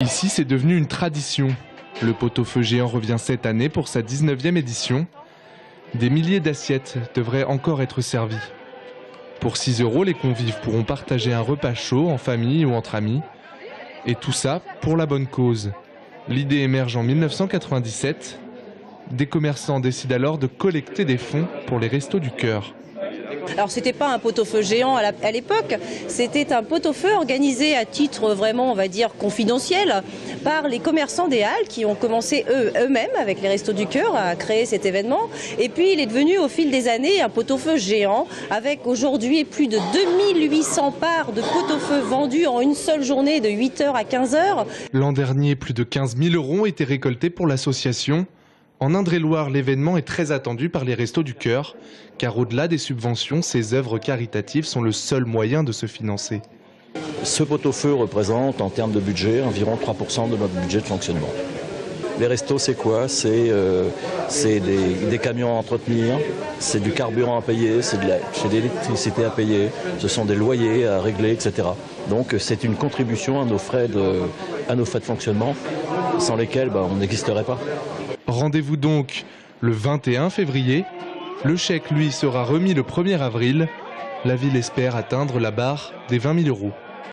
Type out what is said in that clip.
Ici, c'est devenu une tradition. Le pot-au-feu géant revient cette année pour sa 19e édition. Des milliers d'assiettes devraient encore être servies. Pour 6 €, les convives pourront partager un repas chaud en famille ou entre amis. Et tout ça pour la bonne cause. L'idée émerge en 1997. Des commerçants décident alors de collecter des fonds pour les Restos du Cœur. Alors c'était pas un pot-au-feu géant à l'époque, c'était un pot-au-feu organisé à titre vraiment, on va dire, confidentiel par les commerçants des Halles qui ont commencé eux-mêmes avec les Restos du Cœur à créer cet événement. Et puis il est devenu au fil des années un pot-au-feu géant avec aujourd'hui plus de 2800 parts de pot-au-feu vendus en une seule journée de 8 h à 15 h. L'an dernier, plus de 15 000 € ont été récoltés pour l'association. En Indre-et-Loire, l'événement est très attendu par les Restos du Cœur, car au-delà des subventions, ces œuvres caritatives sont le seul moyen de se financer. Ce pot-au-feu représente, en termes de budget, environ 3% de notre budget de fonctionnement. Les restos, c'est quoi? C'est des camions à entretenir, c'est du carburant à payer, c'est de l'électricité à payer, ce sont des loyers à régler, etc. Donc c'est une contribution à nos frais de fonctionnement, sans lesquels on n'existerait pas. Rendez-vous donc le 21 février. Le chèque, lui, sera remis le 1er avril. La ville espère atteindre la barre des 20 000 €.